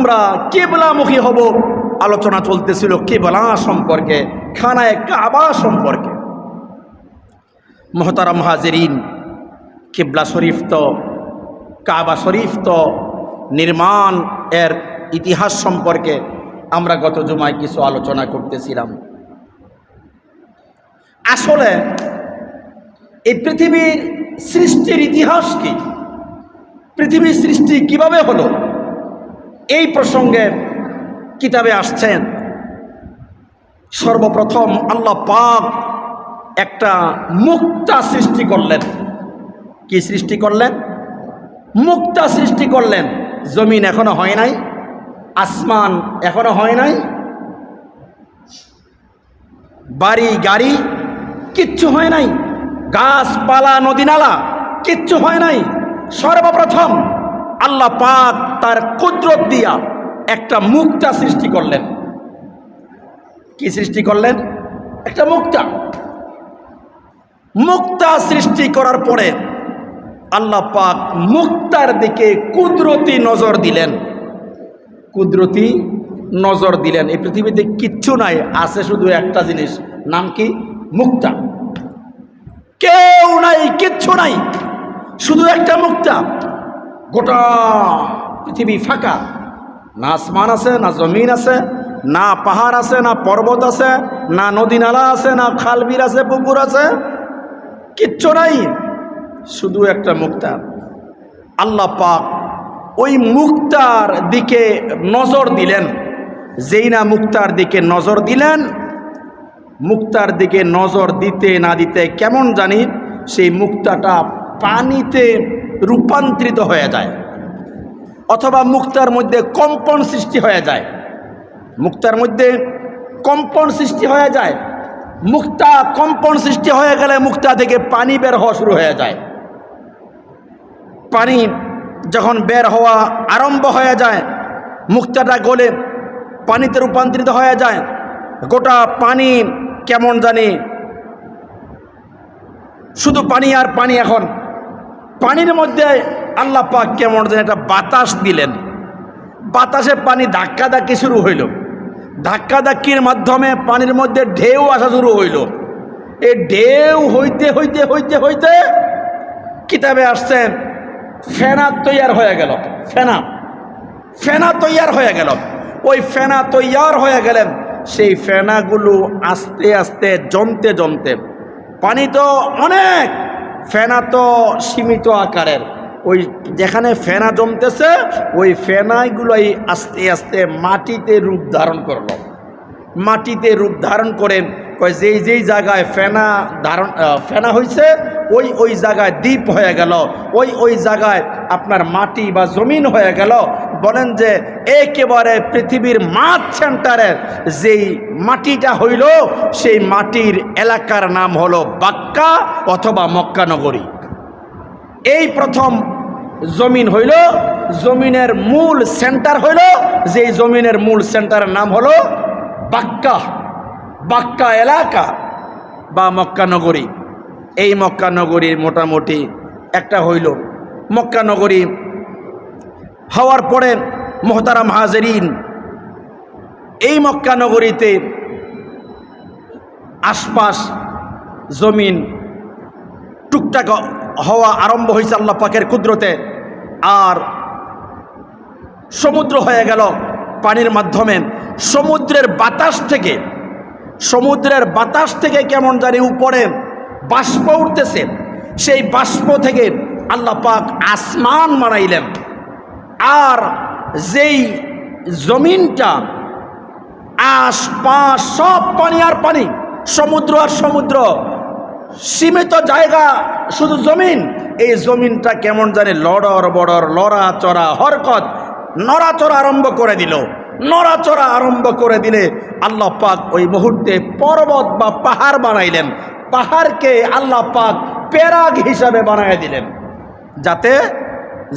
আমরা কিবলামুখী হব। আলোচনা চলতেছিল কিবলা সম্পর্কে, খানায়ে কাবা সম্পর্কে। মুহতারাম হাজিরিন, কিবলা শরীফ তো, কাবা শরীফ তো নির্মাণ এর ইতিহাস সম্পর্কে আমরা গত জুমায় কিছু আলোচনা করতেছিলাম। আসলে এই পৃথিবীর সৃষ্টির ইতিহাস কি, পৃথিবীর সৃষ্টি কিভাবে হলো, এই প্রসঙ্গে কিতাবে আসছেন সর্বপ্রথম আল্লাহ পাক একটা মুক্তা সৃষ্টি করলেন। কি সৃষ্টি করলেন? মুক্তা সৃষ্টি করলেন। জমিন এখনো হয় নাই, আসমান এখনো হয় নাই, বাড়ি গাড়ি কিচ্ছু হয় নাই, গাছপালা নদী নালা কিচ্ছু হয় নাই। সর্বপ্রথম আল্লাহ পাক তার কুদরত দিয়া একটা মুক্তা সৃষ্টি করলেন। কি সৃষ্টি করলেন? একটা মুক্তা। মুক্তা সৃষ্টি করার পরে আল্লাহ পাক মুক্তার দিকে কুদরতি নজর দিলেন। কুদরতি নজর দিলেন। এই পৃথিবীতে কিচ্ছু নাই, আছে শুধু একটা জিনিস, নাম কি? মুক্তা। কেউ নাই, কিচ্ছু নাই, শুধু একটা মুক্তা। গোটা পৃথিবী ফাঁকা, না আসমান আছে, না জমিন আছে, না পাহাড় আছে, না পর্বত আছে, না নদী নালা আছে, না খালবিল আছে, পুকুর আছে, কিচ্ছু নাই, শুধু একটা মুক্তা। আল্লাহ পাক ওই মুক্তার দিকে নজর দিলেন। যেই না মুক্তার দিকে নজর দিলেন, মুক্তার দিকে নজর দিতে না দিতে কেমন জানি সেই মুক্তাটা পানিতে রূপান্তরিত হয়ে যায়, অথবা মুক্তার মধ্যে কম্পন সৃষ্টি হয়ে যায়। মুক্তার মধ্যে কম্পন সৃষ্টি হয়ে যায়। মুক্তা কম্পন সৃষ্টি হয়ে গেলে মুক্তা থেকে পানি বের হওয়া শুরু হয়ে যায়। পানি যখন বের হওয়া আরম্ভ হয়ে যায়, মুক্তাটা গলে পানিতে রূপান্তরিত হয়ে যায়। গোটা পানি কেমন জানি শুধু পানি আর পানি। এখন পানির মধ্যে আল্লাহ পাক কেমন জানি একটা বাতাস দিলেন। বাতাসে পানি ধাক্কাধাক্কি শুরু হইল। ধাক্কাধাক্কির মাধ্যমে পানির মধ্যে ঢেউ আসা শুরু হইল। এই ঢেউ হইতে হইতে হইতে হইতে কিতাবে আসছে ফেনা তৈয়ার হয়ে গেল। ফেনা তৈয়ার হয়ে গেল। ওই ফেনা তৈয়ার হয়ে গেলেন, সেই ফেনাগুলো আস্তে আস্তে জমতে জমতে, পানি তো অনেক, ফেনা তো সীমিত আকারের। ওই যেখানে ফেনা জমতেছে ওই ফেনাগুলোই আস্তে আস্তে মাটিতে রূপ ধারণ করলো। মাটিতে রূপ ধারণ করে যেই যেই জায়গায় ফেনা হয়েছে ওই জায়গায় দ্বীপ হয়ে গেল, ওই জায়গায় আপনার মাটি বা জমিন হয়ে গেল। বলেন যে একেবারে পৃথিবীর মাঝ সেন্টারের যেই মাটিটা হইল, সেই মাটির এলাকার নাম হলো বাক্কা অথবা মক্কা নগরী। এই প্রথম জমিন হইল, জমিনের মূল সেন্টার হইল, যেই জমিনের মূল সেন্টারের নাম হলো বাক্কা এলাকা বা মক্কা নগরী। এই মক্কা নগরীর মোটামুটি একটা হইল। মক্কা নগরী হওয়ার পরে মুহতারাম হাজিরিন, এই মক্কা নগরীতে আশপাশ জমিন টুকটাক হওয়া আরম্ভ হয়েছে আল্লাহ পাকের কুদরতে। আর সমুদ্র হয়ে গেল পানির মাধ্যমে। সমুদ্রের বাতাস থেকে কেমন জানি উপরে বাষ্প উঠতেছে। সেই বাষ্প থেকে আল্লাহ পাক আসমান বানাইলেন। আর যেই জমিনটা আশপাশ সব পানি আর পানি, সমুদ্র আর সমুদ্র, সীমিত জায়গা শুধু জমিন। এই জমিনটা কেমন জানি লড়র বড়র লড়াচড়া হরকত নড়াচড়া আরম্ভ করে দিল। নড়াচড়া আরম্ভ করে দিলে আল্লাহ পাক ওই মুহূর্তে পর্বত বা পাহাড় বানাইলেন। পাহাড়কে আল্লাহ পাক পেরাগ হিসাবে বানায় দিলেন, যাতে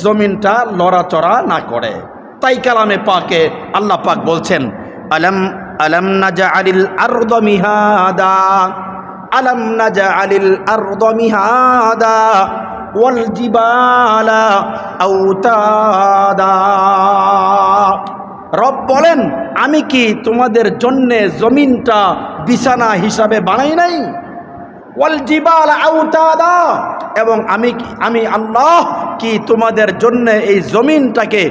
জমিনটা লড়াচড়া না করে। তাই কালামে পাকে আল্লাহ পাক বলছেন, আলাম নাজআলিল আরদা মিহাদা, আলাম নাজআলিল আরদা মিহাদা ওয়াল জিবালা আওতাদা। রব বলেন, আমি কি তোমাদের জন্যে জমিনটা বিছানা হিসাবে বানাই নাই? ওয়াল জিবাল আউতাদা, এবং আমি আল্লাহ কি তোমাদের জন্য এই জমিনটাকে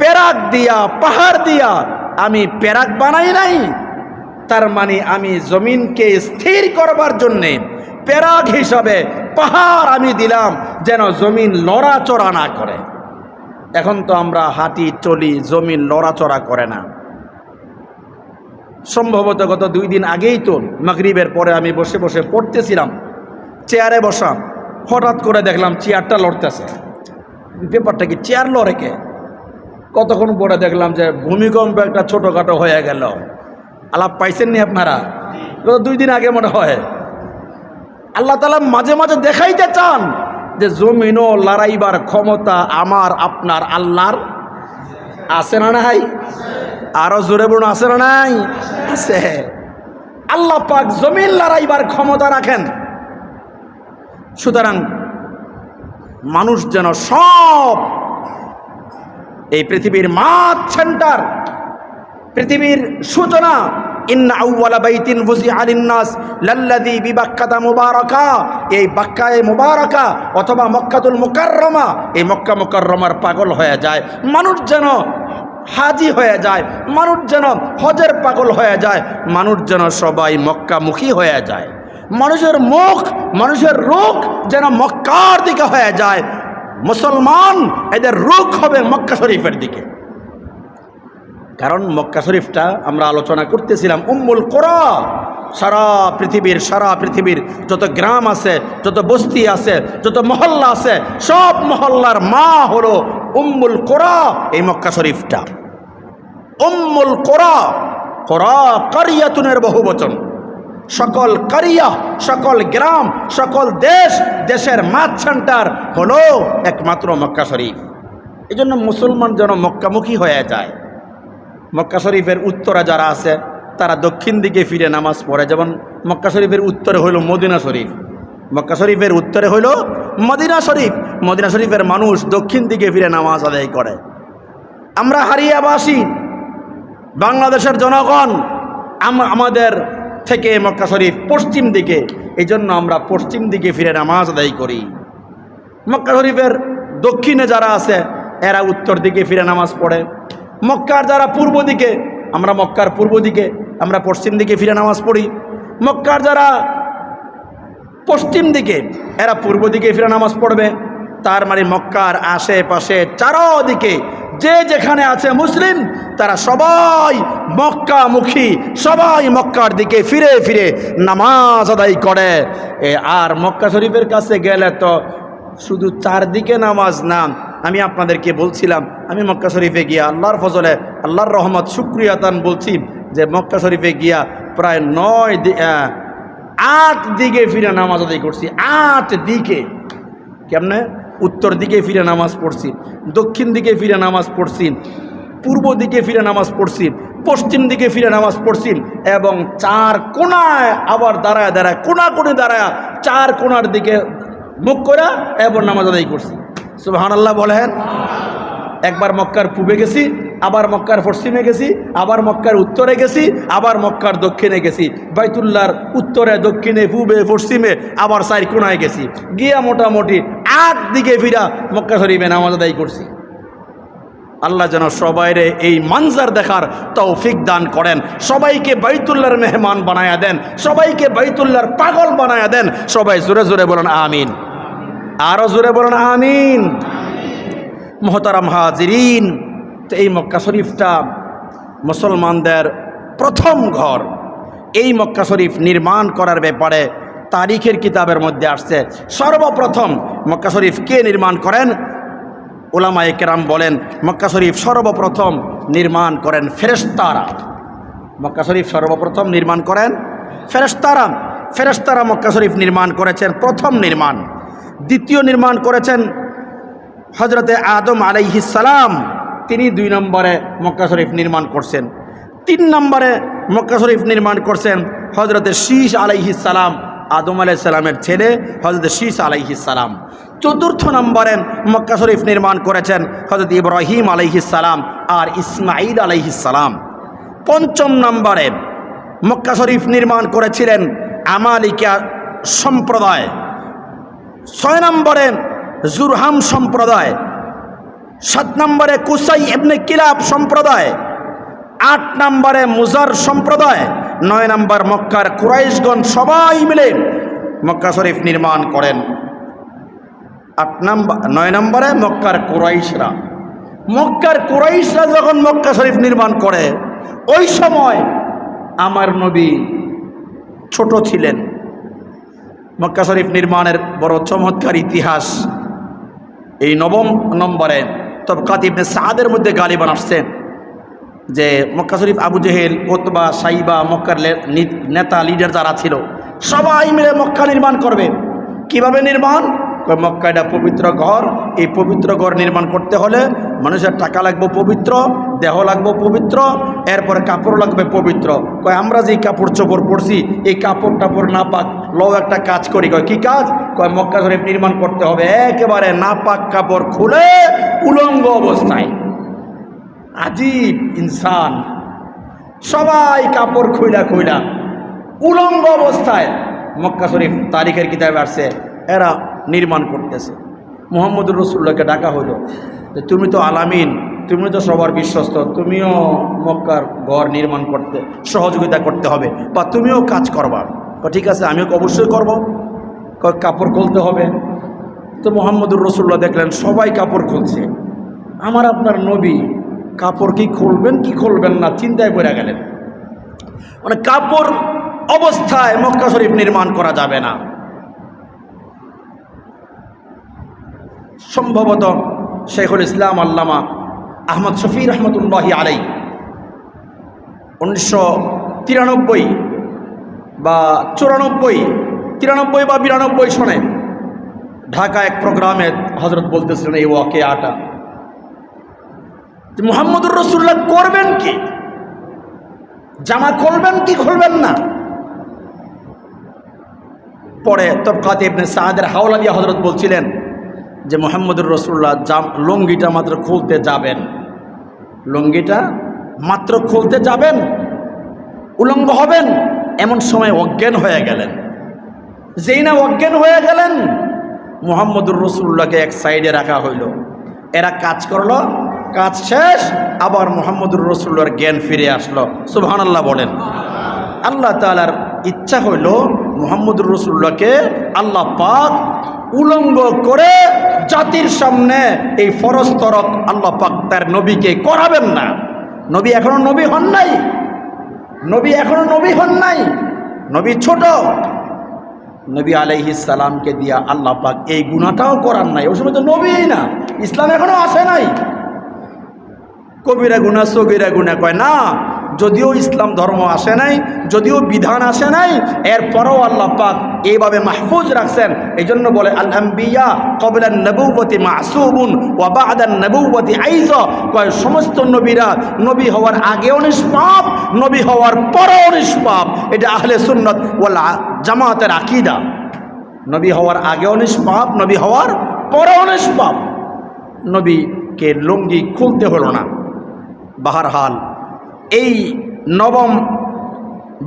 পেরাক দিয়া, পাহাড় দিয়া আমি পেরাক বানাই নাই? তার মানে আমি জমিনকে স্থির করবার জন্যে পেরাক হিসাবে পাহাড় আমি দিলাম, যেন জমিন লড়াচড়া না করে। এখন তো আমরা হাঁটি চলি, জমিন লড়াচড়া করে না। সম্ভবত গত 2 দিন আগেই তো মাগরিবের পরে আমি বসে বসে পড়তেছিলাম, চেয়ারে বসা, হঠাৎ করে দেখলাম চেয়ারটা লড়তেছে। ব্যাপারটা কি, চেয়ার লড়ে কে? কতক্ষণ পরে দেখলাম যে ভূমিকম্প একটা ছোটোখাটো হয়ে গেল। আলাপ পাইছেননি আপনারা? গত 2 দিন আগে মনে হয়। আল্লাহ তাআলা মাঝে মাঝে দেখাইতে চান যে জমিনও লড়াইবার ক্ষমতা আমার আপনার আল্লাহর আছে না নাই? আরো জোরে বলুন, আছে না নাই? আছে। আল্লাহ পাক জমিন লড়াইবার ক্ষমতা রাখেন। সুতরাং মানুষ যেন সব এই পৃথিবীর মাঝ সেন্টার, পৃথিবীর সূচনা, ইন্না আউওয়ালা বাইতিন বুযিআ লিন-নাস লাল্লাযী বিবাক্কাতা মুবারাকা, এই বাক্কায়ে মুবারাকা অথবা মক্কাতুল মুকাররমা, এই মক্কা মুকাররমার পাগল হয়ে যায় মানুষ, যেন হাজি হয়ে যায় মানুষ, যেন হজের পাগল হয়ে যায় মানুষ, যেন সবাই মক্কামুখী হয়ে যায়। মানুষের মুখ, মানুষের রুখ যেন মক্কার দিকে হয়ে যায়। মুসলমান এদের রুখ হবে মক্কা শরীফের দিকে। কারণ মক্কা শরীফটা আমরা আলোচনা করতেছিলাম উম্মুল কুরা। সারা পৃথিবীর যত গ্রাম আছে, যত বস্তি আছে, যত মহল্লা আছে, সব মহল্লার মা হলো উম্মুল কুরা, এই মক্কা শরীফটা। উম্মুল কুরা, কুরা কারিয়াতুনের বহুবচন। সকল কারিয়া, সকল গ্রাম, সকল দেশের মাঝ সেন্টার হলো একমাত্র মক্কা শরীফ। এই জন্য মুসলমান যেন মক্কামুখী হয়ে যায়। মক্কা শরীফের উত্তরে যারা আছে তারা দক্ষিণ দিকে ফিরে নামাজ পড়ে। যেমন মক্কা শরীফের উত্তরে হইল মদিনা শরীফ, মক্কা শরীফের উত্তরে হইল মদিনা শরীফ। মদিনা শরীফের মানুষ দক্ষিণ দিকে ফিরে নামাজ আদায় করে। আমরা হারিয়াবাসী, বাংলাদেশের জনগণ, আমাদের থেকে মক্কা শরীফ পশ্চিম দিকে, এই জন্য আমরা পশ্চিম দিকে ফিরে নামাজ আদায় করি। মক্কা শরীফের দক্ষিণে যারা আছে এরা উত্তর দিকে ফিরে নামাজ পড়ে। মক্কার যারা পূর্ব দিকে, আমরা মক্কার পূর্ব দিকে, আমরা পশ্চিম দিকে ফিরে নামাজ পড়ি। মক্কার যারা পশ্চিম দিকে, এরা পূর্ব দিকে ফিরে নামাজ পড়বে। তার মানে মক্কার আশেপাশে চারদিকে যে যেখানে আছে মুসলিম, তারা সবাই মক্কামুখী, সবাই মক্কার দিকে ফিরে ফিরে নামাজ আদায় করে। আর মক্কা শরীফের কাছে গেলে তো শুধু চারদিকে নামাজ না, আমি আপনাদেরকে বলছিলাম, আমি মক্কা শরীফে গিয়া আল্লাহর ফজলে, আল্লাহর রহমত শুকরিয়া তান বলছি যে মক্কা শরীফে গিয়া প্রায় 8 দিকে ফিরে নামাজ আদায় করছি। 8 দিকে। কেমনে? উত্তর দিকে ফিরে নামাজ পড়ছি, দক্ষিণ দিকে ফিরে নামাজ পড়ছি, পূর্ব দিকে ফিরে নামাজ পড়ছি, পশ্চিম দিকে ফিরে নামাজ পড়ছি, এবং 4 কোণায় আবার দাঁড়ায় দাঁড়ায়, কোণাকুণি দাঁড়ায় 4 কোণার দিকে মুখ করে এবার নামাজ আদায় করছি। সুবহানাল্লাহ বলেন। একবার মক্কার পূবে গেছি, আবার মক্কার পশ্চিমে গেছি, আবার মক্কার উত্তরে গেছি, আবার মক্কার দক্ষিণে গেছি, বাইতুল্লাহর উত্তরে, দক্ষিণে, পূবে, পশ্চিমে, আবার 4 কোণায় গেছি, গিয়া মোটামুটি 8 দিকে ফিরা মক্কা শরীফে নামাজ আদায় করছি। আল্লাহ যেন সবাইরে এই মঞ্জার দেখার তৌফিক দান করেন, সবাইকে বাইতুল্লাহর মেহমান বানায়া দেন, সবাইকে বাইতুল্লাহর পাগল বানায়া দেন। সবাই জোরে জোরে বলেন আমিন। আরো জোরে বলেন আমিন। মুহতারাম হাজিরিন, তো এই মক্কা শরীফটা মুসলমানদের প্রথম ঘর। এই মক্কা শরীফ নির্মাণ করার ব্যাপারে তারিখের কিতাবের মধ্যে আসছে। সর্বপ্রথম মক্কা শরীফ কে নির্মাণ করেন? উলামায়ে কেরাম বলেন মক্কা শরীফ সর্বপ্রথম নির্মাণ করেন ফেরেশতারা। মক্কা শরীফ সর্বপ্রথম নির্মাণ করেন ফেরেশতারা। ফেরেশতারা মক্কা শরীফ নির্মাণ করেছেন প্রথম নির্মাণ। দ্বিতীয় নির্মাণ করেছেন হজরতে আদম আলাইহিস সালাম, তিনি 2 নম্বরে মক্কা শরীফ নির্মাণ করছেন। 3 নম্বরে মক্কা শরীফ নির্মাণ করছেন হজরতে শীশ আলাইহিস সালাম, আদম আলাইহিস সালামের ছেলে হযরত শীস আলাইহিস সালাম। চতুর্থ নম্বরে মক্কা শরীফ নির্মাণ করেছেন হযরত ইব্রাহিম আলাইহিস সালাম আর ইসমাঈল আলাইহিস সালাম। পঞ্চম নম্বরে মক্কা শরীফ নির্মাণ করেছিলেন আমালিকা সম্প্রদায়। 6 নম্বরে জুরহাম সম্প্রদায়। 7 নম্বরে কুসাই ইবনে কিলাব সম্প্রদায়। 8 নম্বরে মুজার সম্প্রদায়। 9 নম্বর মক্কার কুরাইশগণ সবাই মিলে মক্কা শরীফ নির্মাণ করেন। 9 নম্বরে মক্কার কুরাইশরা যখন মক্কা শরীফ নির্মাণ করে, ওই সময় আমার নবী ছোট ছিলেন। মক্কা শরীফ নির্মাণের বড় চমৎকার ইতিহাস এই 9 নম্বরে তবকাত ইবনে সাদের মধ্যে গালিবান আসছে যে মক্কা শরীফ আবু জেহেল, উতবা, সাইবা, মক্কার নেতা লিডার যারা ছিল সবাই মিলে মক্কা নির্মাণ করবে। কিভাবে নির্মাণ? মক্কা এটা পবিত্র ঘর, এই পবিত্র ঘর নির্মাণ করতে হলে মানুষের টাকা লাগবে পবিত্র, দেহ লাগবে পবিত্র, এরপরে কাপড় লাগবে পবিত্র। কয় আমরা যে কাপড় চোপড় পরছি এই কাপড় টাপড় না পাক, লও একটা কাজ করি। কয় কি কাজ? কয় মক্কা শরীফ নির্মাণ করতে হবে একেবারে না পাক কাপড় খুলে উলঙ্গ অবস্থায়। আজীব ইনসান, সবাই কাপড় খুইলা উলঙ্গ অবস্থায় মক্কা শরীফ তারিখের কিতাবে আসছে এরা নির্মাণ করতেছে। মুহাম্মদুর রাসূলুল্লাহকে ডাকা হলো যে তুমি তো আলামিন, তুমি তো সবার বিশ্বস্ত, তুমিও মক্কার ঘর নির্মাণ করতে সহযোগিতা করতে হবে বা তুমিও কাজ করবা। ঠিক আছে, আমিও অবশ্যই করব। কাপড় খুলতে হবে। তো মুহাম্মদুর রাসূলুল্লাহ দেখলেন সবাই কাপড় খুলছে, আমার আপনার নবী কাপড় কি খুলবেন কি খুলবেন না চিন্তায় পড়ে গেলেন। মানে কাপড় অবস্থায় মক্কা শরীফ নির্মাণ করা যাবে না। সম্ভবত শেখুল ইসলাম আল্লামা আহমদ শফি রহমতুল্লাহি আলাই 1993 বা 93 বা 92 সনে ঢাকা এক প্রোগ্রামে হজরত বলতেছিলেন এই ওয়াকিয়াটা, মুহাম্মদুর রাসূলুল্লাহ করবেন কি, জামা খুলবেন কি খুলবেন না। পরে তবকাত ইবনে সাদের হাওলা দিয়ে হজরত বলছিলেন যে মুহাম্মদুর রাসূলুল্লাহ লুঙ্গিটা মাত্র খুলতে যাবেন, লুঙ্গিটা মাত্র খুলতে যাবেন, উলঙ্গ হবেন, এমন সময় অজ্ঞান হয়ে গেলেন। যেই না অজ্ঞান হয়ে গেলেন মুহাম্মদুর রাসূলুল্লাহকে এক সাইডে রাখা হইল। এরা কাজ করলো, কাজ শেষ, আবার মুহাম্মদুর রাসূলুল্লাহর জ্ঞান ফিরে আসলো। সুবহানাল্লাহ বলেন। আল্লাহ তাআলার ইচ্ছা হইল মুহাম্মদুর রাসূলুল্লাহকে আল্লাহ পাক উলঙ্গ করে জাতির সামনে এই ফরজ তরক আল্লাহ পাক তার নবীকে করাবেন না। নবী এখনো নবী হন নাই, নবী ছোট। নবী আলাইহিস সালামকে দিয়া আল্লাহ পাক এই গুনাহটাও করার নাই। ওই সময় তো নবীই না, ইসলাম এখনো আসে নাই। কবিরা গুনাহ সগীরা গুনাহ কয় না, যদিও ইসলাম ধর্ম আসে নাই, যদিও বিধান আসে নাই, এরপরও আল্লাহ পাক এইভাবে মাহফুজ রাখছেন। এই জন্য বলে আল আম্বিয়া ক্বাবলান নবুওয়াতি মাসুবুন ওয়া বা'দান নবুওয়াতি আইজা। কয় সমস্ত নবীরা নবী হওয়ার আগেও নিষ্পাপ, নবী হওয়ার পরেও নিষ্পাপ। এটা আহলে সুন্নাত ওয়াল জামাতের আকীদা। নবী হওয়ার আগেও নিষ্পাপ, নবী হওয়ার পরেও নিষ্পাপ। নবীকে লুঙ্গি খুলতে হলো না। বাহারহাল এই 9ম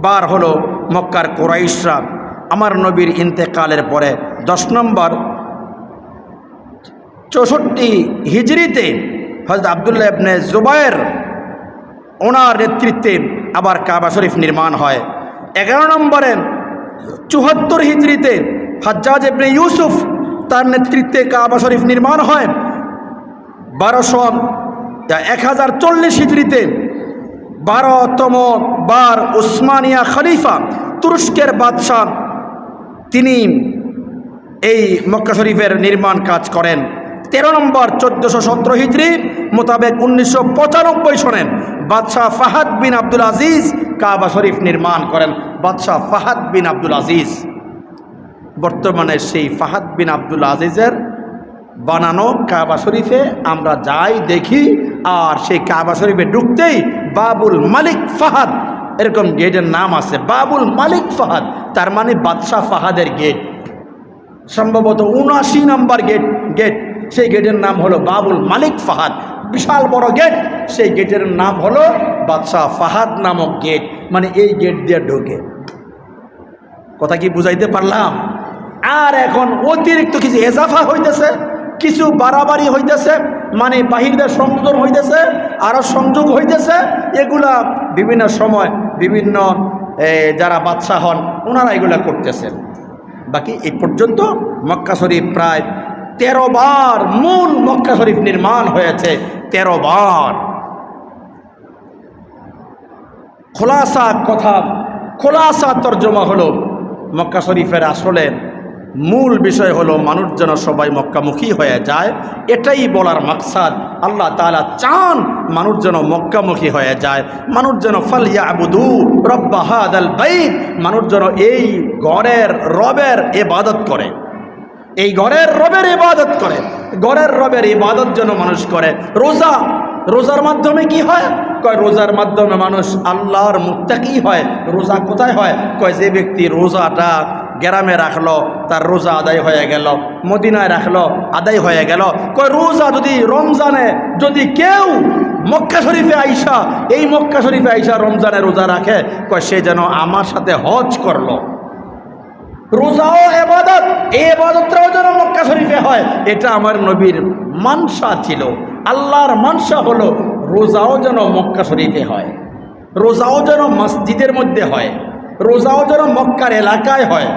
বার হলো মক্কার কুরাইশরা আমার নবীর ইন্তেকালের পরে 10 নম্বর 64 হিজরিতে হযরত আব্দুল্লাহ ইবনে জুবায়ের ওনার নেতৃত্বে আবার কাবা শরীফ নির্মাণ হয়। 11 নম্বরে 74 হিজরিতে হাজ্জাজ ইবনে ইউসুফ তার নেতৃত্বে কাবা শরীফ নির্মাণ হয়। 1040 হিজরিতে 12তম বার উসমানিয়া খলিফা তুরস্কের বাদশাহ তিনি এই মক্কা শরীফের নির্মাণ কাজ করেন। 13 নম্বর 1417 হিজরি মোতাবেক 1995 সনে বাদশাহ ফাহাদ বিন আব্দুল আজিজ কাবা শরীফ নির্মাণ করেন। বাদশাহ ফাহাদ বিন আব্দুল আজিজ, বর্তমানে সেই ফাহাদ বিন আব্দুল আজিজের বানানো কাবা শরীফে আমরা যাই দেখি, আর সেই কাবা শরীফে ঢুকতেই বাবুল মালিক ফাহাদ এরকম গেটের নাম আছে বাবুল মালিক ফাহাদ, তার মানে বাদশাহ ফাহাদের গেট। সম্ভবত ৭৯ নম্বর গেট সেই গেটের নাম হলো বাবুল মালিক ফাহাদ, বিশাল বড় গেট। সেই গেটের নাম হলো বাদশাহ ফাহাদ নামক গেট, মানে এই গেট দিয়ে ঢোকে। কথা কি বুঝাইতে পারলাম? আর এখন অতিরিক্ত কিছু এজাফা হইতেছে, কিছু বাড়াবাড়ি হইতেছে, মানে বাহিরদের সংযোজন হইতেছে, আরও সংযোগ হইতেছে। এগুলা বিভিন্ন সময় বিভিন্ন যারা বাদশাহ হন ওনারা এগুলা করতেছেন। বাকি এই পর্যন্ত মক্কা শরীফ প্রায় 13 বার, মূল মক্কা শরীফ নির্মাণ হয়েছে 13 বার। খোলাসা তর্জমা হলো মক্কা শরীফের আসলে মূল বিষয় হলো মানুষ যেন সবাই মক্কামুখী হয়ে যায়। এটাই বলার মাকসাদ। আল্লাহ তাআলা চান মানুষ যেন মক্কামুখী হয়ে যায়, মানুষ যেন ফালইয়াবুদু রব্ব হাদাল বাইত, মানুষ যেন এই ঘরের রবের ইবাদত করে, এই ঘরের রবের ইবাদত করে, ঘরের রবের ইবাদত যেন মানুষ করে। রোজার মাধ্যমে কি হয়? কয় রোজার মাধ্যমে মানুষ আল্লাহর মুত্তাকি হয়। রোজা কোথায় হয়? কয় যে ব্যক্তি রোজাটা গ্রামে রাখলো তার রোজা আদায় হয়ে গেল, মদিনায় রাখলো আদায় হয়ে গেল। কয় রোজা যদি রমজানে যদি কেউ মক্কা শরীফে আইসা, এই মক্কা শরীফে আইসা রমজানে রোজা রাখে, কয় সে যেন আমার সাথে হজ করলো। রোজাও ইবাদত, এই ইবাদতটাও যেন মক্কা শরীফে হয়, এটা আমার নবীর মানসা ছিল। আল্লাহর মানসা হলো রোজাও যেন মক্কা শরীফে হয়, রোজাও যেন মসজিদের মধ্যে হয়, রোজাও যেন মক্কার এলাকায় হয়।